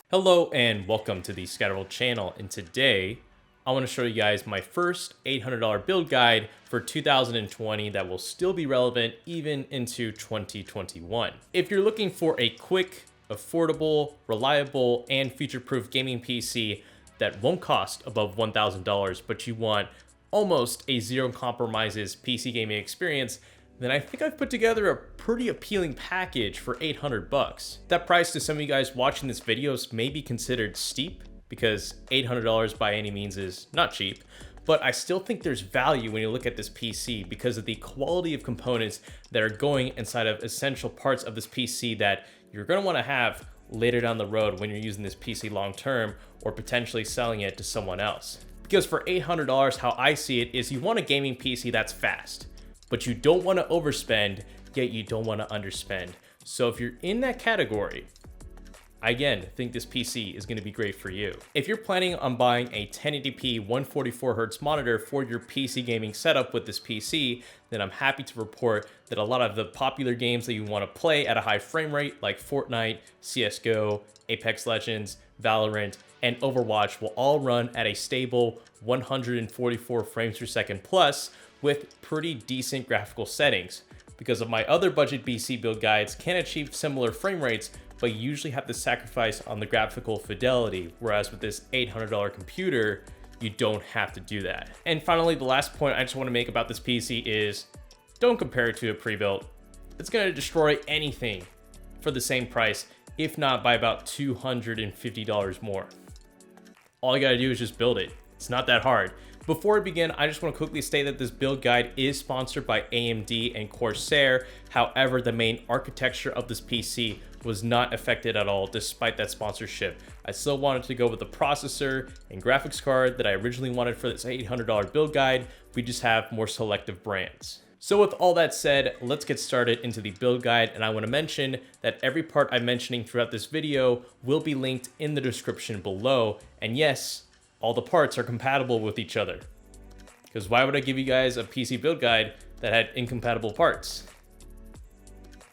Hello and welcome to the Scatterworld channel, and today I want to show you guys my first $800 build guide for 2020 that will still be relevant even into 2021. If you're looking for a quick, affordable, reliable, and future-proof gaming PC that won't cost above $1,000, but you want almost a zero compromises PC gaming experience, then I think I've put together a pretty appealing package for 800 bucks. That price to some of you guys watching this videos may be considered steep because $800 by any means is not cheap, but I still think there's value when you look at this PC because of the quality of components that are going inside of essential parts of this PC that you're gonna wanna have later down the road when you're using this PC long term or potentially selling it to someone else. Because for $800, how I see it is you want a gaming PC that's fast, but you don't want to overspend, yet you don't want to underspend. So if you're in that category, I again think this PC is going to be great for you. If you're planning on buying a 1080p 144Hz monitor for your PC gaming setup with this PC, then I'm happy to report that a lot of the popular games that you want to play at a high frame rate like Fortnite, CSGO, Apex Legends, Valorant, and Overwatch will all run at a stable 144 frames per second plus with pretty decent graphical settings. Because of my other budget PC build guides can achieve similar frame rates, but you usually have to sacrifice on the graphical fidelity, whereas with this $800 computer, you don't have to do that. And finally, the last point I just want to make about this PC is don't compare it to a pre-built. It's going to destroy anything for the same price, if not by about $250 more. All you got to do is just build it. It's not that hard. Before we begin, I just want to quickly state that this build guide is sponsored by AMD and Corsair. However, the main architecture of this PC was not affected at all despite that sponsorship. I still wanted to go with the processor and graphics card that I originally wanted for this $800 build guide. We just have more selective brands. So with all that said, let's get started into the build guide, and I want to mention that every part I'm mentioning throughout this video will be linked in the description below. And yes, all the parts are compatible with each other. Because why would I give you guys a PC build guide that had incompatible parts?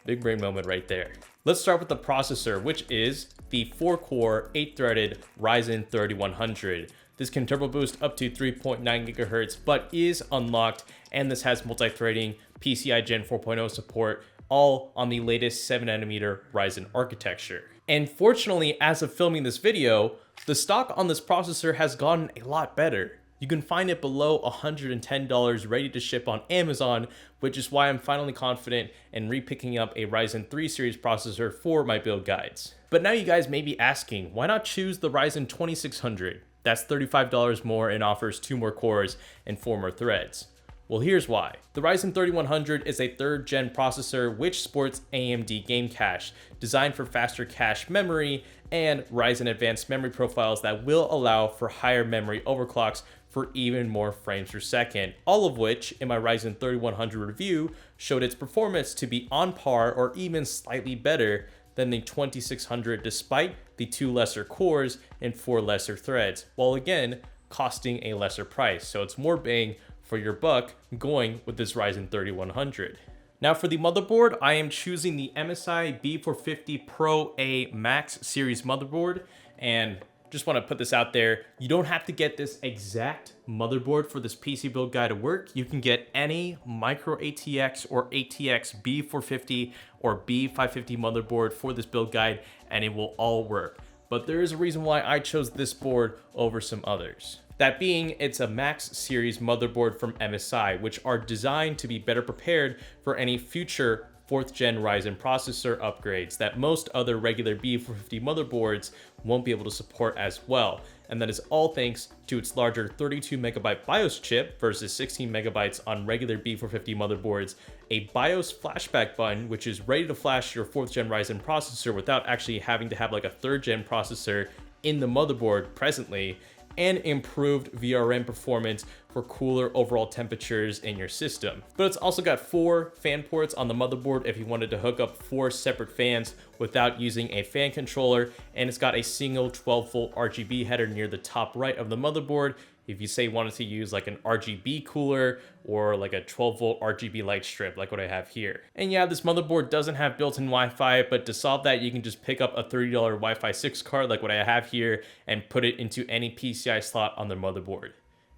Big brain moment right there. Let's start with the processor, which is the 4-core, 8-threaded Ryzen 3100. This can turbo boost up to 3.9 gigahertz, but is unlocked, and this has multi-threading, PCI Gen 4.0 support, all on the latest 7nm Ryzen architecture. And fortunately, as of filming this video, the stock on this processor has gotten a lot better. You can find it below $110 ready to ship on Amazon, which is why I'm finally confident in repicking up a Ryzen 3 series processor for my build guides. But now you guys may be asking, why not choose the Ryzen 2600? That's $35 more and offers 2 more cores and 4 more threads. Well, here's why. The Ryzen 3100 is a 3rd gen processor which sports AMD game cache, designed for faster cache memory and Ryzen advanced memory profiles that will allow for higher memory overclocks for even more frames per second, all of which in my Ryzen 3100 review showed its performance to be on par or even slightly better than the 2600 despite the 2 lesser cores and 4 lesser threads, while again costing a lesser price. So it's more bang for your buck going with this Ryzen 3100. Now for the motherboard, I am choosing the MSI B450 Pro A Max series motherboard, and just want to put this out there, you don't have to get this exact motherboard for this PC build guide to work. You can get any micro ATX or ATX B450 or B550 motherboard for this build guide and it will all work. But there is a reason why I chose this board over some others. That being, it's a Max series motherboard from MSI, which are designed to be better prepared for any future 4th gen Ryzen processor upgrades that most other regular B450 motherboards won't be able to support as well. And that is all thanks to its larger 32 megabyte BIOS chip versus 16 megabytes on regular B450 motherboards, a BIOS flashback button, which is ready to flash your 4th gen Ryzen processor without actually having to have like a 3rd gen processor in the motherboard presently, and improved VRM performance for cooler overall temperatures in your system. But it's also got 4 fan ports on the motherboard if you wanted to hook up 4 separate fans without using a fan controller, and it's got a single 12-volt RGB header near the top right of the motherboard if you say you wanted to use like an RGB cooler or like a 12-volt RGB light strip like what I have here. And yeah, this motherboard doesn't have built-in Wi-Fi, but to solve that, you can just pick up a $30 Wi-Fi 6 card like what I have here and put it into any PCI slot on the motherboard.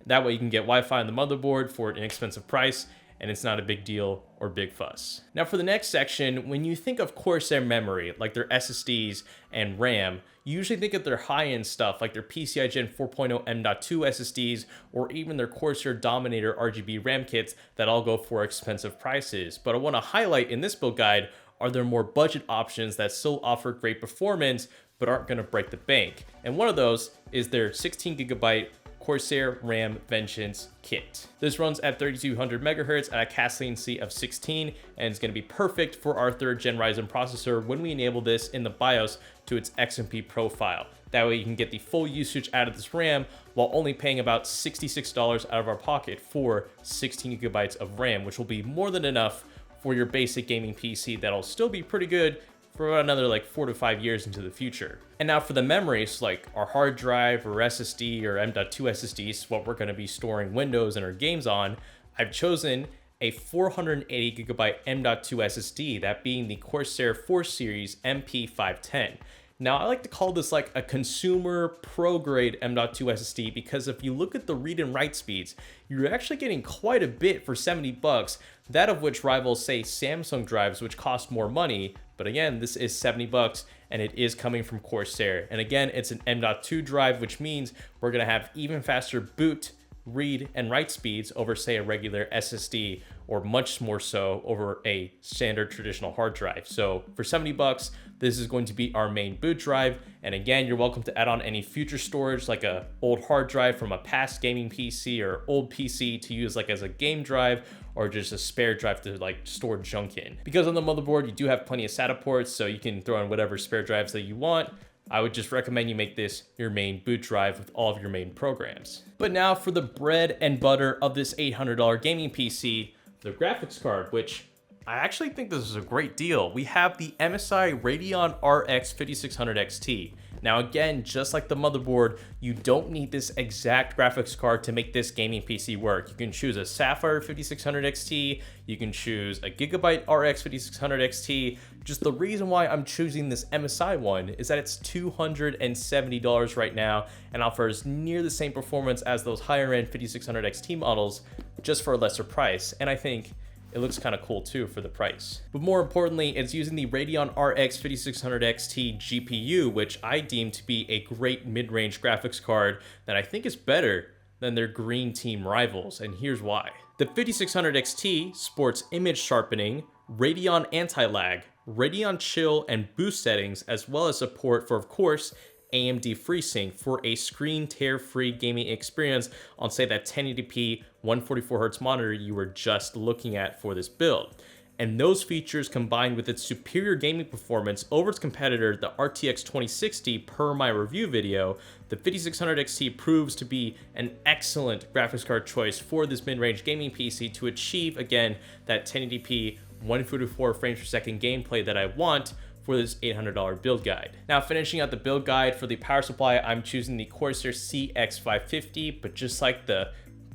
That way you can get Wi-Fi on the motherboard for an inexpensive price, and it's not a big deal or big fuss. Now for the next section, when you think of Corsair memory, like their SSDs and RAM, you usually think of their high-end stuff like their PCI Gen 4.0 M.2 SSDs or even their Corsair Dominator RGB RAM kits that all go for expensive prices. But I want to highlight in this build guide are there more budget options that still offer great performance but aren't going to break the bank. And one of those is their 16 gigabyte Corsair RAM Vengeance kit. This runs at 3200 megahertz at a cache latency of 16, and it's going to be perfect for our 3rd gen Ryzen processor when we enable this in the BIOS to its XMP profile. That way you can get the full usage out of this RAM while only paying about $66 out of our pocket for 16 gigabytes of RAM, which will be more than enough for your basic gaming PC that'll still be pretty good for another like 4 to 5 years into the future. And now for the memories, like our hard drive or SSD or M.2 SSDs, what we're going to be storing Windows and our games on, I've chosen a 480 gigabyte M.2 SSD, that being the Corsair 4 Series MP510. Now, I like to call this like a consumer pro-grade M.2 SSD because if you look at the read and write speeds, you're actually getting quite a bit for 70 bucks, that of which rivals, say, Samsung drives, which cost more money. But again, this is 70 bucks and it is coming from Corsair. And again, it's an M.2 drive, which means we're gonna have even faster boot, read, and write speeds over, say, a regular SSD, or much more so over a standard traditional hard drive. So for 70 bucks, this is going to be our main boot drive. And again, you're welcome to add on any future storage, like a old hard drive from a past gaming PC or old PC to use like as a game drive, or just a spare drive to like store junk in. Because on the motherboard, you do have plenty of SATA ports, so you can throw in whatever spare drives that you want. I would just recommend you make this your main boot drive with all of your main programs. But now for the bread and butter of this $800 gaming PC, the graphics card, which I actually think this is a great deal. We have the MSI Radeon RX 5600 XT. Now again, just like the motherboard, you don't need this exact graphics card to make this gaming PC work. You can choose a Sapphire 5600 XT, you can choose a Gigabyte RX 5600 XT. Just the reason why I'm choosing this MSI one is that it's $270 right now and offers near the same performance as those higher end 5600 XT models, just for a lesser price. And I think it looks kind of cool too for the price. But more importantly, it's using the Radeon RX 5600 XT GPU, which I deem to be a great mid-range graphics card that I think is better than their green team rivals, and here's why. The 5600 XT sports image sharpening, Radeon anti-lag, Radeon chill and boost settings, as well as support for, of course, AMD FreeSync for a screen tear-free gaming experience on, say, that 1080p 144Hz monitor you were just looking at for this build. And those features, combined with its superior gaming performance over its competitor, the RTX 2060, per my review video, the 5600 XT proves to be an excellent graphics card choice for this mid-range gaming PC to achieve, again, that 1080p 144 frames per second gameplay that I want for this $800 build guide. Now, finishing out the build guide for the power supply, I'm choosing the Corsair CX550, but just like the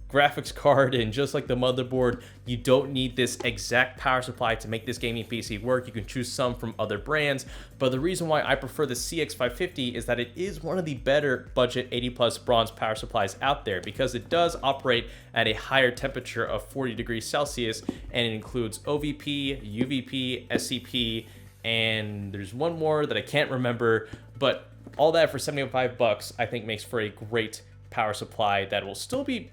graphics card and just like the motherboard, you don't need this exact power supply to make this gaming PC work. You can choose some from other brands, but the reason why I prefer the CX550 is that it is one of the better budget 80+ bronze power supplies out there, because it does operate at a higher temperature of 40 degrees Celsius, and it includes OVP, UVP, SCP, and there's one more that I can't remember, but all that for 75 bucks I think makes for a great power supply that will still be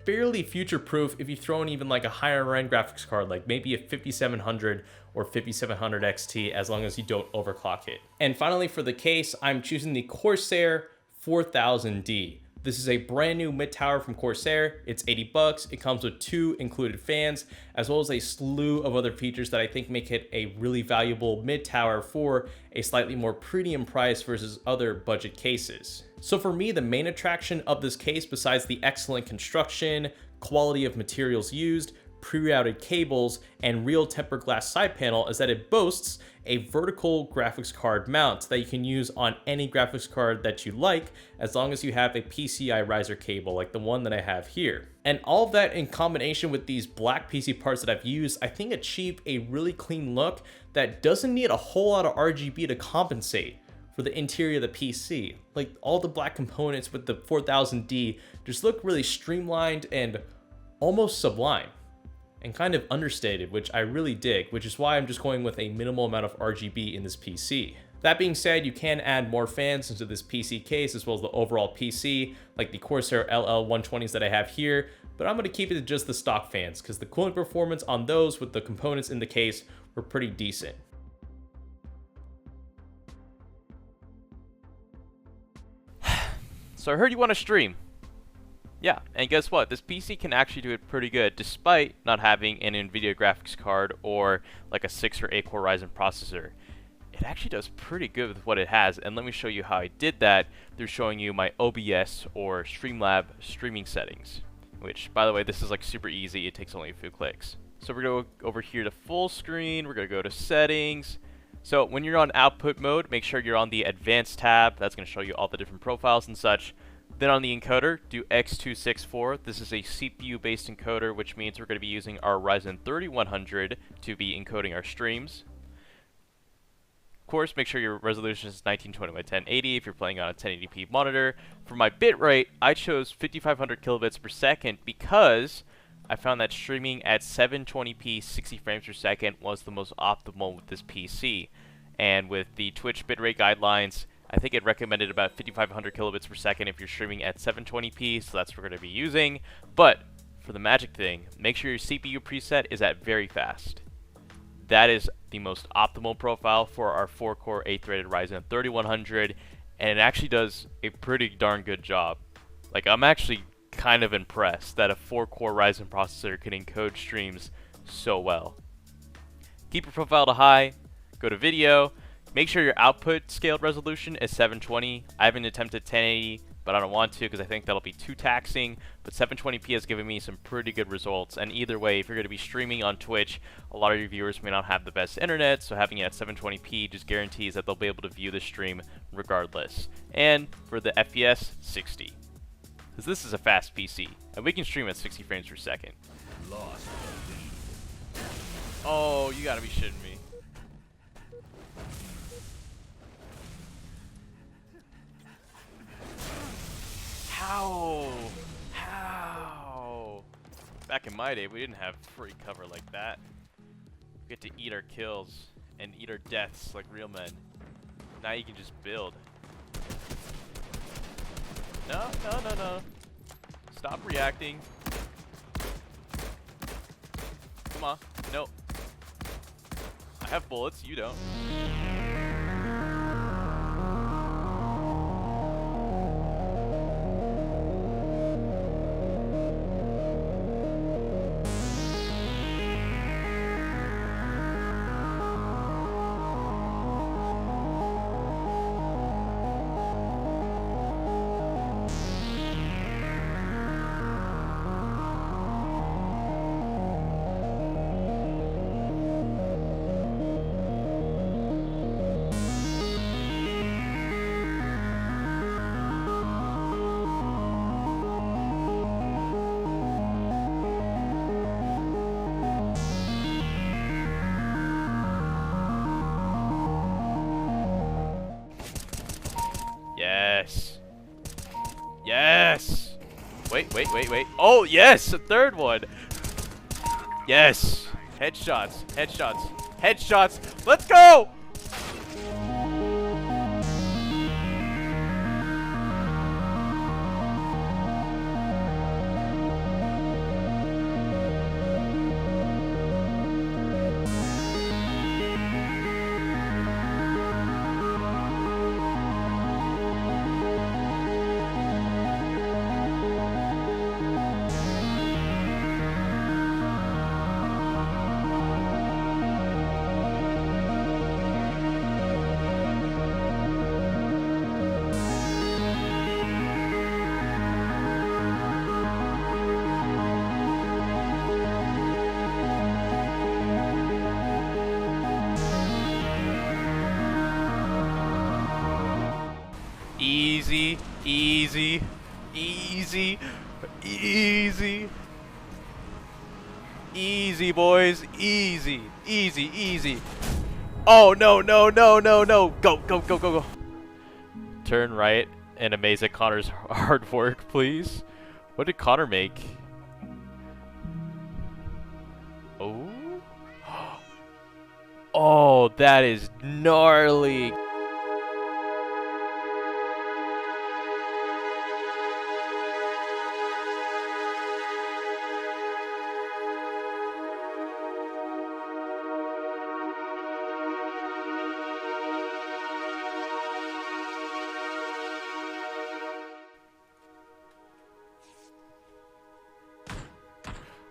fairly future-proof if you throw in even like a higher end graphics card, like maybe a 5700 or 5700 XT, as long as you don't overclock it. And finally, for the case, I'm choosing the Corsair 4000D. This is a brand new mid tower from Corsair. It's 80 bucks. It comes with 2 included fans, as well as a slew of other features that I think make it a really valuable mid tower for a slightly more premium price versus other budget cases. So for me, the main attraction of this case, besides the excellent construction, quality of materials used, pre-routed cables, and real tempered glass side panel, is that it boasts a vertical graphics card mount that you can use on any graphics card that you like, as long as you have a PCI riser cable like the one that I have here. And all of that in combination with these black PC parts that I've used, I think achieve a really clean look that doesn't need a whole lot of RGB to compensate for the interior of the PC. Like, all the black components with the 4000D just look really streamlined and almost sublime, and kind of understated, which I really dig, which is why I'm just going with a minimal amount of RGB in this PC. That being said, you can add more fans into this PC case, as well as the overall PC, like the Corsair LL120s that I have here, but I'm gonna keep it to just the stock fans, because the cooling performance on those with the components in the case were pretty decent. So I heard you want to stream. Yeah, and guess what? This PC can actually do it pretty good, despite not having an NVIDIA graphics card or like a 6 or 8 core Ryzen processor. It actually does pretty good with what it has, and let me show you how I did that through showing you my OBS or Streamlab streaming settings, which, by the way, this is like super easy. It takes only a few clicks. So we're going to go over here to full screen. We're going to go to settings. So when you're on output mode, make sure you're on the advanced tab. That's going to show you all the different profiles and such. Then on the encoder, do X264. This is a CPU-based encoder, which means we're going to be using our Ryzen 3100 to be encoding our streams. Of course, make sure your resolution is 1920 by 1080 if you're playing on a 1080p monitor. For my bitrate, I chose 5500 kilobits per second because I found that streaming at 720p 60 frames per second was the most optimal with this PC. And with the Twitch bitrate guidelines, I think it recommended about 5500 kilobits per second if you're streaming at 720p, so that's what we're going to be using. But for the magic thing, make sure your CPU preset is at very fast. That is the most optimal profile for our 4-core 8-threaded Ryzen 3100, and it actually does a pretty darn good job. Like, I'm actually kind of impressed that a 4-core Ryzen processor can encode streams so well. Keep your profile to high, go to video, make sure your output scaled resolution is 720. I haven't attempted 1080, but I don't want to because I think that'll be too taxing, but 720p has given me some pretty good results. And either way, if you're going to be streaming on Twitch, a lot of your viewers may not have the best internet, so having it at 720p just guarantees that they'll be able to view the stream regardless. And for the FPS, 60. Because this is a fast PC, and we can stream at 60 frames per second. Oh, you gotta be shitting me. How? Back in my day, we didn't have free cover like that. We get to eat our kills and eat our deaths like real men. Now you can just build. No. Stop reacting. Come on. No. I have bullets. You don't. Yes. Yes. Wait. Oh, yes, a third one. Yes. Headshots. Let's go. Easy, easy, easy, easy. Easy, boys. Easy, easy, easy. Oh, no, no, no, no, no. Go, go, go, go, go. Turn right and amaze at Connor's hard work, please. What did Connor make? Oh. Oh, that is gnarly.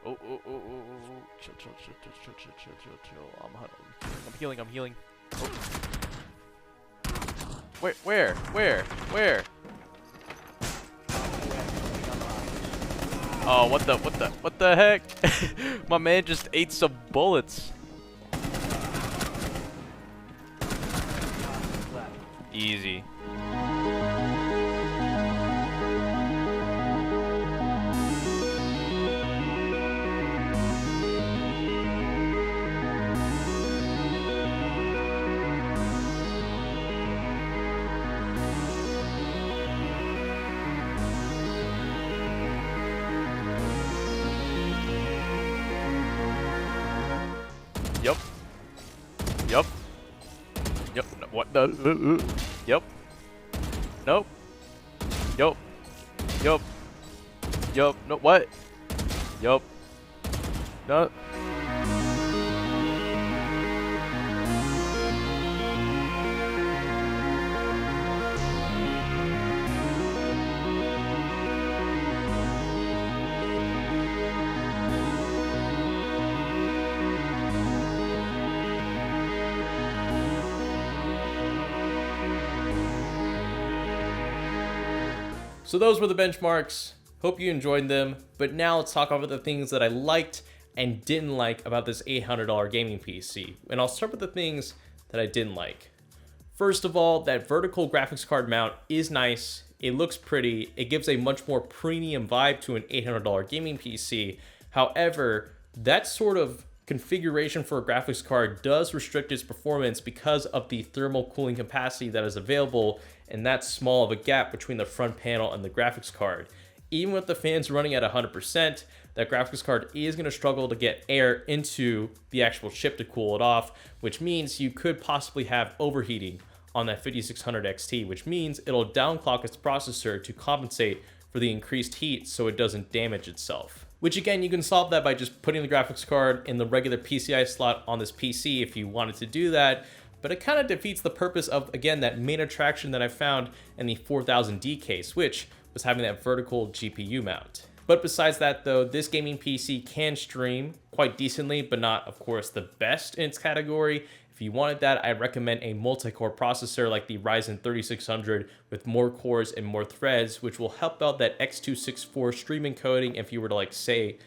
Oh. Chill. I'm healing. Oh. Where? Oh, what the heck? My man just ate some bullets. Easy. Yep. What the? Yep. Nope. Yup. No. What? Yup. No. So those were the benchmarks. Hope you enjoyed them. But now let's talk about the things that I liked and didn't like about this $800 gaming PC. And I'll start with the things that I didn't like. First of all, that vertical graphics card mount is nice. It looks pretty. It gives a much more premium vibe to an $800 gaming PC. However, that sort of configuration for a graphics card does restrict its performance because of the thermal cooling capacity that is available and that small of a gap between the front panel and the graphics card. Even with the fans running at 100%, that graphics card is going to struggle to get air into the actual chip to cool it off, which means you could possibly have overheating on that 5600 XT, which means it'll downclock its processor to compensate for the increased heat so it doesn't damage itself. Which again, you can solve that by just putting the graphics card in the regular PCI slot on this PC if you wanted to do that, but it kind of defeats the purpose of, again, that main attraction that I found in the 4000D case, which was having that vertical GPU mount. But besides that though, this gaming PC can stream quite decently, but not, of course, the best in its category. If you wanted that, I recommend a multi-core processor like the Ryzen 3600 with more cores and more threads, which will help out that X264 stream encoding if you were to, like, say,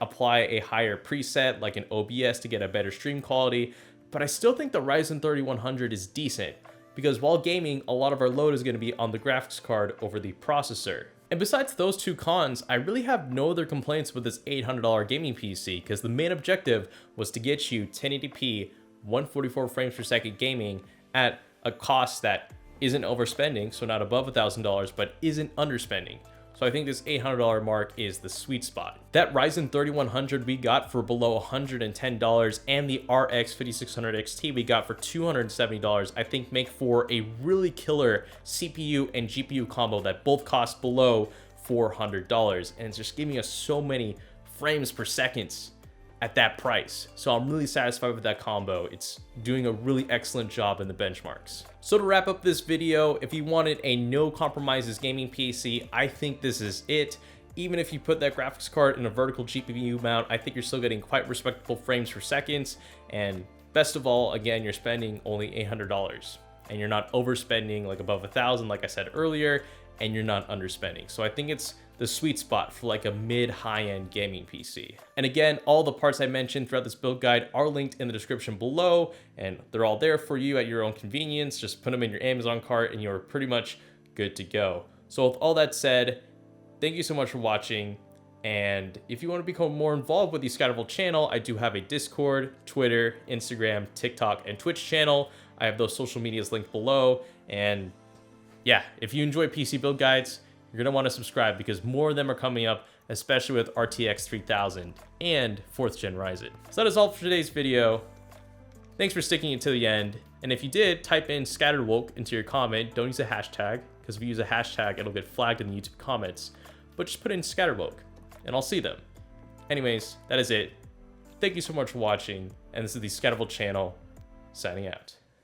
apply a higher preset like an OBS to get a better stream quality. But I still think the Ryzen 3100 is decent, because while gaming, a lot of our load is going to be on the graphics card over the processor. And besides those two cons, I really have no other complaints with this $800 gaming PC, because the main objective was to get you 1080p 144 frames per second gaming at a cost that isn't overspending, so not above $1,000, but isn't underspending. So I think this $800 mark is the sweet spot. That Ryzen 3100 we got for below $110, and the RX 5600 XT we got for $270, I think make for a really killer CPU and GPU combo that both cost below $400, and it's just giving us so many frames per second at that price. So I'm really satisfied with that combo. It's doing a really excellent job in the benchmarks. So to wrap up this video, if you wanted a no compromises gaming PC, I think this is it. Even if you put that graphics card in a vertical GPU mount, I think you're still getting quite respectable frames per second. And best of all, again, you're spending only $800 and you're not overspending like above $1,000, like I said earlier, and you're not underspending. So I think it's the sweet spot for like a mid high-end gaming PC. And again, all the parts I mentioned throughout this build guide are linked in the description below, and they're all there for you at your own convenience. Just put them in your Amazon cart and you're pretty much good to go. So with all that said, thank you so much for watching. And if you want to become more involved with the Scatterable channel, I do have a Discord, Twitter, Instagram, TikTok, and Twitch channel. I have those social medias linked below. And yeah, if you enjoy PC build guides, you're going to want to subscribe, because more of them are coming up, especially with RTX 3000 and 4th gen Ryzen. So that is all for today's video. Thanks for sticking it to the end. And if you did, type in scattered woke into your comment. Don't use a hashtag, because if you use a hashtag, it'll get flagged in the YouTube comments. But just put in scattered woke and I'll see them. Anyways, that is it. Thank you so much for watching. And this is the Scatterable channel signing out.